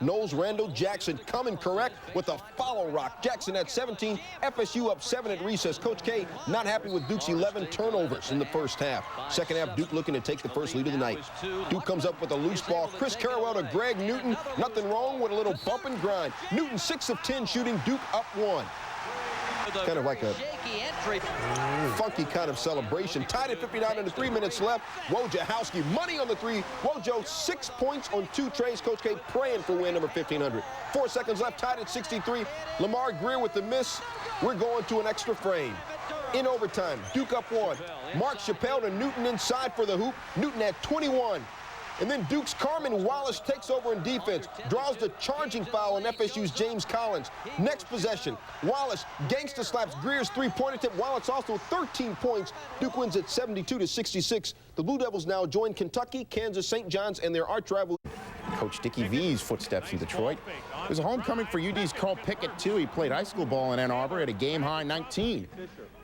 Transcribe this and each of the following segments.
Knowles Randall Jackson coming correct with a follow rock. Jackson at 17, FSU up 7 at recess. Coach K not happy with Duke's 11 turnovers in the first half. Second half, Duke looking to take the first lead of the night. Duke comes up with a loose ball. Chris Carrawell to Greg Newton. Nothing wrong with a little bump and grind. Newton 6 of 10 shooting, Duke up 1. Kind of like a funky kind of celebration. Tied at 59 under 3 minutes left. Wojciechowski, money on the three. Wojo 6 points on 2 trays. Coach K praying for win number 1500. 4 seconds left, tied at 63. Lamar Greer with the miss. We're going to an extra frame. In overtime, Duke up 1. Mark Chappelle to Newton inside for the hoop. Newton at 21. And then Duke's Carmen Wallace takes over in defense, draws the charging foul on FSU's James Collins. Next possession, Wallace gangsta slaps Greer's three-pointer tip. Wallace also 13 points. Duke wins at 72-66. The Blue Devils now join Kentucky, Kansas, St. John's, and their arch rival. Coach Dickie V's footsteps in Detroit. It was a homecoming for UD's Carl Pickett, too. He played high school ball in Ann Arbor at a game-high 19.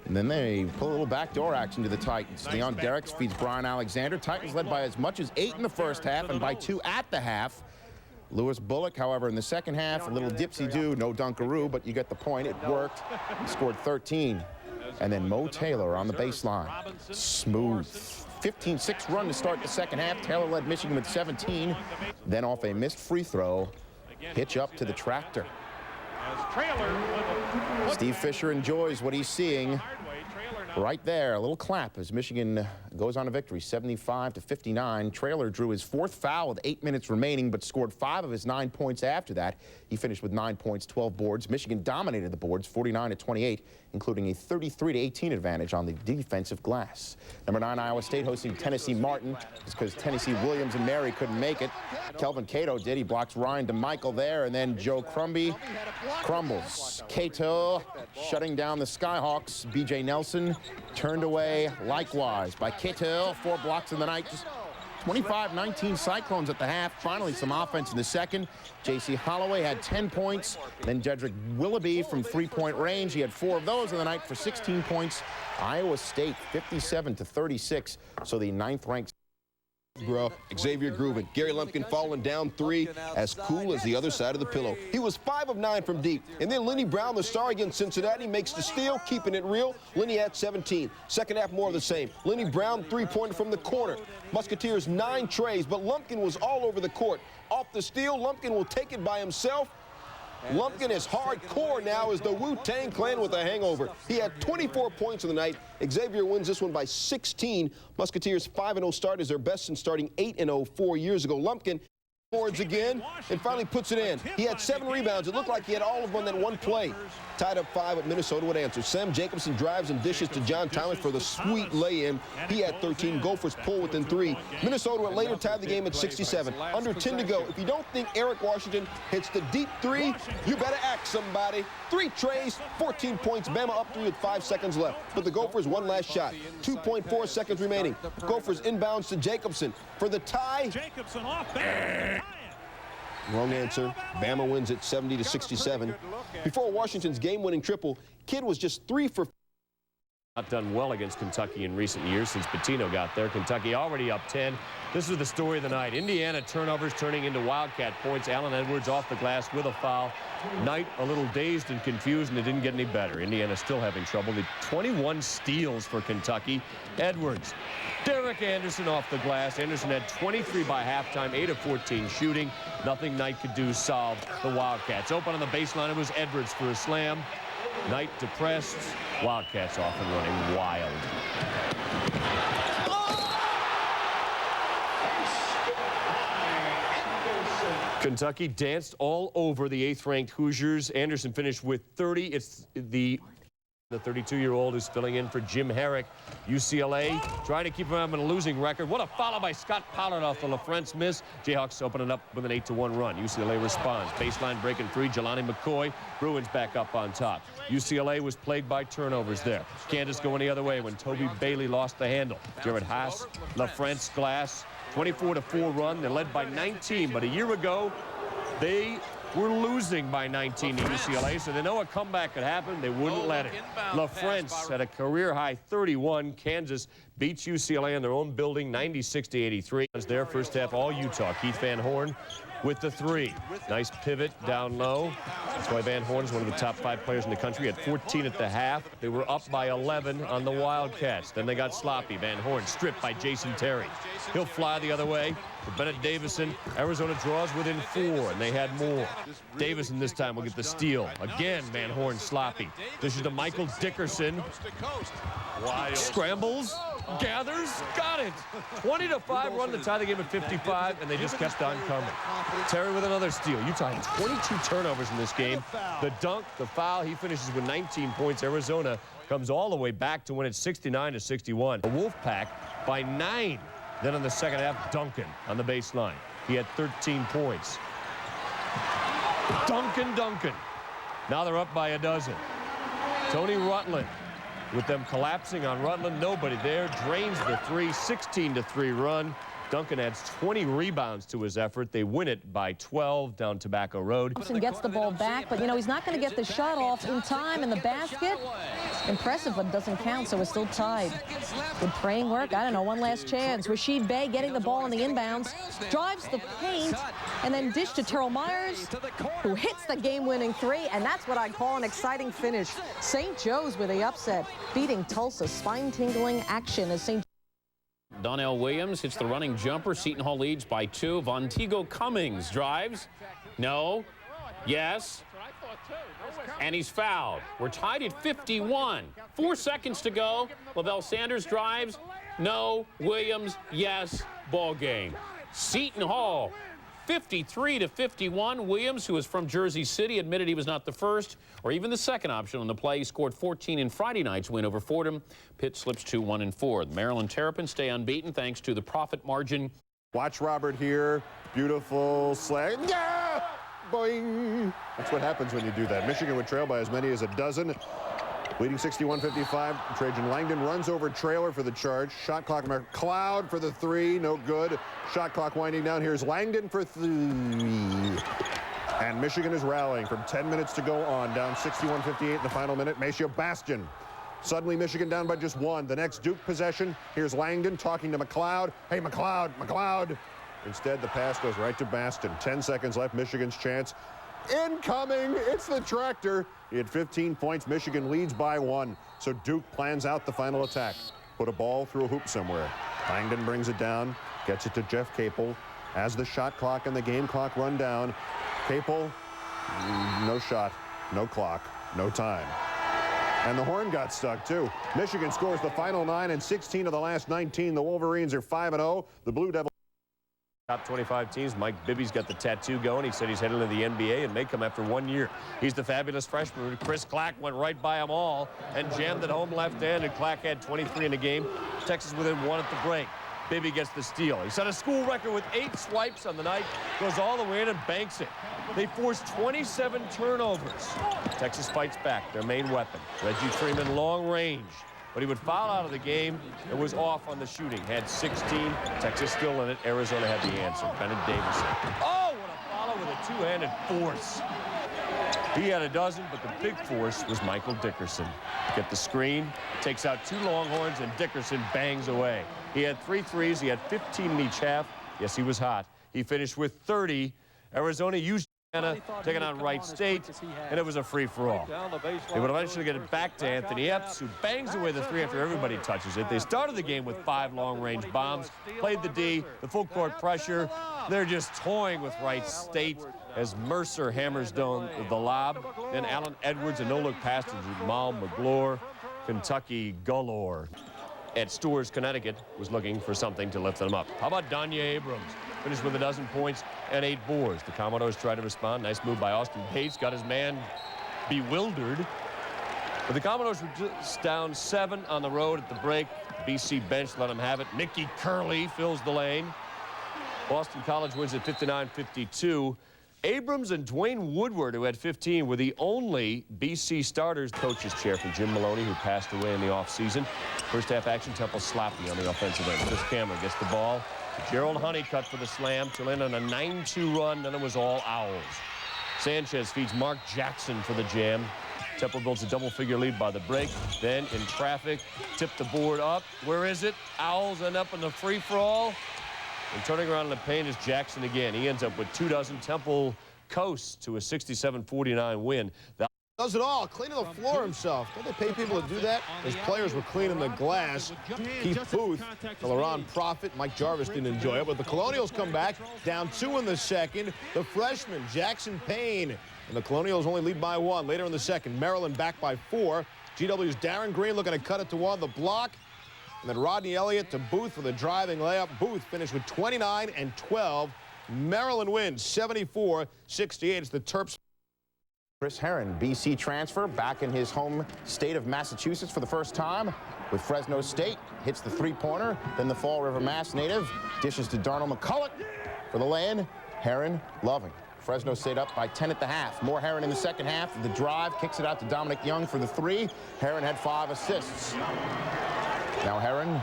And then they pull a little backdoor action to the Titans. Leon Derricks feeds Brian Alexander. Titans led by as much as 8 in the first half and by 2 at the half. Lewis Bullock, however, in the second half, a little dipsy-do, no dunkaroo, but you get the point. It worked. He scored 13. And then Mo Taylor on the baseline. Smooth. 15-6 run to start the second half. Taylor led Michigan with 17. Then off a missed free throw, pitch up to the tractor. Steve Fisher enjoys what he's seeing right there. A little clap as Michigan goes on a victory, 75-59. Traylor drew his 4th foul with 8 minutes remaining, but scored 5 of his 9 points after that. He finished with 9 points, 12 boards. Michigan dominated the boards, 49-28, including a 33-18 advantage on the defensive glass. Number 9, Iowa State hosting Tennessee Martin. It's because Tennessee Williams and Mary couldn't make it. Kelvin Cato did. He blocks Ryan DeMichael there, and then Joe Crumby crumbles. Cato shutting down the Skyhawks. B.J. Nelson turned away likewise by Cato. 4 blocks in the night. Just 25-19 Cyclones at the half. Finally some offense in the second. J.C. Holloway had 10 points. Then Jedrick Willoughby from 3-point range. He had 4 of those in the night for 16 points. Iowa State 57-36. So the 9th-ranked Xavier Grubin. Gary Lumpkin falling down 3, as cool as the other side of the pillow. He was 5 of 9 from deep. And then Lenny Brown, the star against Cincinnati, makes the steal, keeping it real. Lenny at 17. Second half, more of the same. Lenny Brown, 3-pointer from the corner. Musketeers 9 trays, but Lumpkin was all over the court. Off the steal, Lumpkin will take it by himself. Lumpkin is hardcore now as the Wu-Tang Clan with a hangover. He had 24 points in the night. Xavier wins this one by 16. Musketeers 5-0 start is their best since starting 8-0 4 years ago. Lumpkin boards again and finally puts it in. He had 7 rebounds. It looked like he had all of them on that one play. Tied up 5, but Minnesota would answer. Sam Jacobson drives and dishes to John Thomas for the sweet lay-in. He had 13. Gophers pull within 3. Minnesota would later tie the game at 67. Under 10 to go. If you don't think Eric Washington hits the deep 3, you better act somebody. 3 trays, 14 points. Bama up 3 with 5 seconds left. But the Gophers one last shot. 2.4 seconds remaining. Gophers inbounds to Jacobson for the tie. Jacobson off back. Wrong answer. Bama wins at 70-67. Before Washington's game-winning triple, Kidd was just 3 for. Not done well against Kentucky in recent years since Pitino got there. Kentucky already up 10. This is the story of the night. Indiana turnovers turning into Wildcat points. Allen Edwards off the glass with a foul. Knight a little dazed and confused, and it didn't get any better. Indiana still having trouble. The 21 steals for Kentucky. Edwards. Derek Anderson off the glass. Anderson had 23 by halftime, 8 of 14 shooting. Nothing Knight could do solve the Wildcats. Open on the baseline, it was Edwards for a slam. Knight depressed. Wildcats off and running wild. Kentucky danced all over the 8th-ranked Hoosiers. Anderson finished with 30. It's the 32-year-old is filling in for Jim Herrick. UCLA trying to keep them on a losing record. What a follow by Scott Pollard off the LaFrance miss. Jayhawks opening up with an 8-1 run. UCLA responds. Baseline breaking 3. Jelani McCoy. Bruins back up on top. UCLA was plagued by turnovers there. Kansas going the other way when Toby Bailey lost the handle. Jared Haas, LaFrance glass. 24-4 run. They're led by 19, but a year ago, they were losing by 19 to UCLA, so they know a comeback could happen. They wouldn't let it. LaFrance had a career-high 31. Kansas beats UCLA in their own building, 96-83. Their first half, all Utah. Keith Van Horn with the three. Nice pivot down low. That's why Van Horn is one of the top 5 players in the country. At 14 at the half. They were up by 11 on the Wildcats. Then they got sloppy. Van Horn stripped by Jason Terry. He'll fly the other way for Bennett Davison. Arizona draws within 4, and they had more. Davison this time will get the steal. Again, Van Horn sloppy. This is to Michael Dickerson. Scrambles, gathers, got it. 20-5 run to tie the game at 55, and they just kept on coming. Terry with another steal. Utah had 22 turnovers in this game. The dunk, the foul, he finishes with 19 points. Arizona comes all the way back to win it 69-61. The Wolfpack by 9. Then in the second half, Duncan on the baseline. He had 13 points. Duncan. Now they're up by a dozen. Tony Rutland. With them collapsing on Rutland, nobody there. Drains the three, 16-3 run. Duncan adds 20 rebounds to his effort. They win it by 12 down Tobacco Road. Thompson gets the ball back, but, you know, he's not going to get the shot off in time in the basket. Impressive, but it doesn't count, so it's still tied. Good praying work. I don't know, one last chance. Rashid Bey getting the ball in the inbounds, drives the paint, and then dish to Terrell Myers, who hits the game-winning three, and that's what I'd call an exciting finish. St. Joe's with the upset, beating Tulsa. Spine-tingling action as St. Donnell Williams hits the running jumper. Seton Hall leads by 2. Vontigo Cummings drives. No. Yes. And he's fouled. We're tied at 51. 4 seconds to go. Lavelle Sanders drives. No. Williams. Yes. Ball game. Seton Hall 53-51. Williams, who is from Jersey City, admitted he was not the first or even the second option on the play. He scored 14 in Friday night's win over Fordham. Pitt slips to 1-4. The Maryland Terrapins stay unbeaten thanks to the profit margin. Watch Robert here. Beautiful slam. Yeah! Boing! That's what happens when you do that. Michigan would trail by as many as a dozen. Leading 61-55, Trajan Langdon runs over Traylor for the charge. Shot clock, McLeod for the three, no good. Shot clock winding down. Here's Langdon for 3. And Michigan is rallying from 10 minutes to go on, down 61-58 in the final minute. Maceo Bastion. Suddenly Michigan down by just 1. The next Duke possession. Here's Langdon talking to McLeod. Hey, McLeod. Instead, the pass goes right to Bastion. 10 seconds left, Michigan's chance. Incoming, it's the tractor. He had 15 points. Michigan leads by 1. So Duke plans out the final attack. Put a ball through a hoop somewhere. Langdon brings it down, gets it to Jeff Capel. As the shot clock and the game clock run down, Capel, no shot, no clock, no time. And the horn got stuck, too. Michigan scores the final 9 and 16 of the last 19. The Wolverines are 5-0. The Blue Devils. Top 25 teams. Mike Bibby's got the tattoo going. He said he's headed to the NBA and may come after 1 year. He's the fabulous freshman. Chris Clack went right by them all and jammed it home left end, and Clack had 23 in the game. Texas within 1 at the break. Bibby gets the steal. He set a school record with 8 swipes on the night, goes all the way in and banks it. They forced 27 turnovers. Texas fights back, their main weapon. Reggie Freeman, long range. But he would foul out of the game and was off on the shooting. Had 16. Texas still in it. Arizona had the answer. Bennett Davison. Oh, what a follow with a two-handed force. He had a dozen, but the big force was Michael Dickerson. Get the screen, takes out 2 Longhorns, and Dickerson bangs away. He had 3 threes. He had 15 in each half. Yes, he was hot. He finished with 30. Arizona used taking on Wright State, and it was a free-for-all. They would eventually get it back to Anthony Epps, who bangs away the 3 after everybody touches it. They started the game with 5 long-range bombs, played the D, the full-court pressure. They're just toying with Wright State as Mercer hammers down the lob. Then Allen Edwards, a no-look pass to Jamal McGlure. Kentucky galore at Stores, Connecticut, was looking for something to lift them up. How about Danya Abrams? Finished with a dozen points and 8 boards. The Commodores tried to respond. Nice move by Austin Bates. Got his man bewildered. But the Commodores were just down 7 on the road at the break. BC bench let them have it. Mickey Curley fills the lane. Boston College wins at 59-52. Abrams and Dwayne Woodward, who had 15, were the only BC starters. Coach's chair for Jim Maloney, who passed away in the offseason. First half action, Temple sloppy on the offensive end. Chris Cameron gets the ball. Gerald Honeycutt for the slam. Till in on a 9-2 run, then it was all Owls. Sanchez feeds Mark Jackson for the jam. Temple builds a double-figure lead by the break. Then, in traffic, tip the board up. Where is it? Owls end up in the free-for-all. And turning around in the paint is Jackson again. He ends up with 2 dozen. Temple coasts to a 67-49 win. Does it all, cleaning the floor himself. Don't they pay people to do that? His players were cleaning the glass. Keith Booth, the Laron Prophet, Mike Jarvis didn't enjoy it, but the Colonials come back, down 2 in the second. The freshman, Jackson Payne, and the Colonials only lead by 1 later in the second. Maryland back by 4. GW's Darren Green looking to cut it to 1, the block. And then Rodney Elliott to Booth for the driving layup. Booth finished with 29 and 12. Maryland wins 74-68. It's the Terps. Chris Herron, BC transfer, back in his home state of Massachusetts for the first time with Fresno State. Hits the three-pointer, then the Fall River Mass native dishes to Darnell McCulloch for the lay-in. Herron loving. Fresno State up by 10 at the half. More Herron in the second half. The drive kicks it out to Dominic Young for the 3. Herron had 5 assists. Now Herron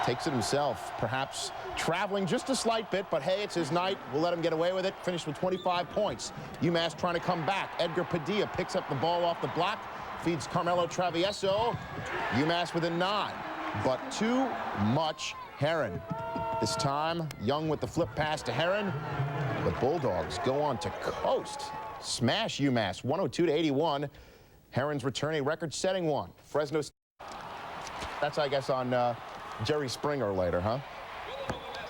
takes it himself, perhaps traveling just a slight bit, but hey, it's his night. We'll let him get away with it. Finished with 25 points. UMass trying to come back. Edgar Padilla picks up the ball off the block, feeds Carmelo Travieso. UMass with a 9, but too much Herron. This time, Young with the flip pass to Herron. The Bulldogs go on to coast. Smash UMass, 102-81. Herron's return a record-setting one. Fresno State. That's, I guess, on Jerry Springer later, huh?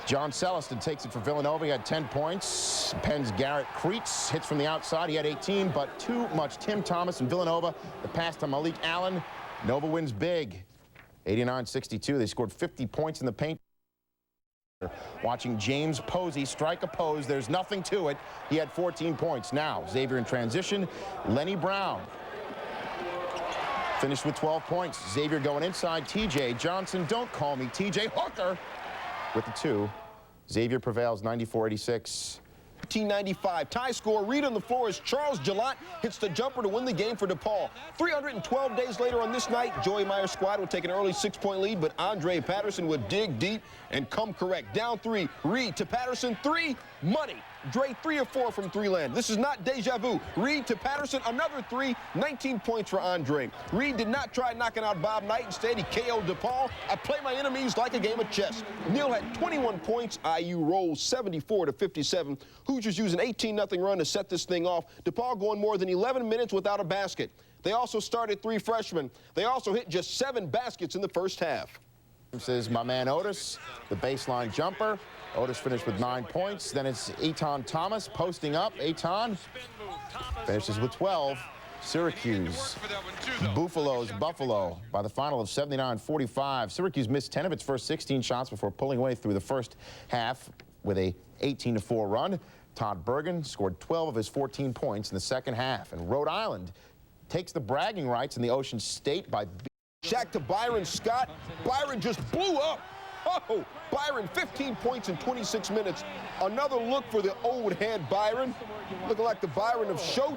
John Celestin takes it for Villanova. He had 10 points. Penn's Garrett Creets hits from the outside. He had 18, but too much. Tim Thomas and Villanova. The pass to Malik Allen. Nova wins big. 89-62. They scored 50 points in the paint. Watching James Posey strike a pose. There's nothing to it. He had 14 points. Now, Xavier in transition. Lenny Brown finished with 12 points. Xavier going inside. TJ Johnson, don't call me TJ Hooker with the 2. Xavier prevails 94-86. 1995 tie score. Reed on the floor as Charles Gillot hits the jumper to win the game for DePaul. 312 days later on this night, Joey Meyer's squad would take an early 6-point lead, but Andre Patterson would dig deep and come correct. Down 3, Reed to Patterson, 3, money. Dre 3 of 4 from 3-land. This is not deja vu. Reed to Patterson, another 3, 19 points for Andre. Reed did not try knocking out Bob Knight. Instead, he KO'd DePaul. I play my enemies like a game of chess. Neal had 21 points. IU rolls 74-57. Hoosiers use an 18-0 run to set this thing off. DePaul going more than 11 minutes without a basket. They also started 3 freshmen. They also hit just 7 baskets in the first half. This is my man Otis, the baseline jumper. Otis finished with 9 points. Then it's Eton Thomas posting up. Eton finishes with 12. Syracuse, Buffalo by the final of 79-45. Syracuse missed 10 of its first 16 shots before pulling away through the first half with a 18-4 run. Todd Bergen scored 12 of his 14 points in the second half. And Rhode Island takes the bragging rights in the Ocean State by Shaq to Byron Scott. Byron just blew up. Oh, Byron, 15 points in 26 minutes. Another look for the old head Byron. Looking like the Byron of show.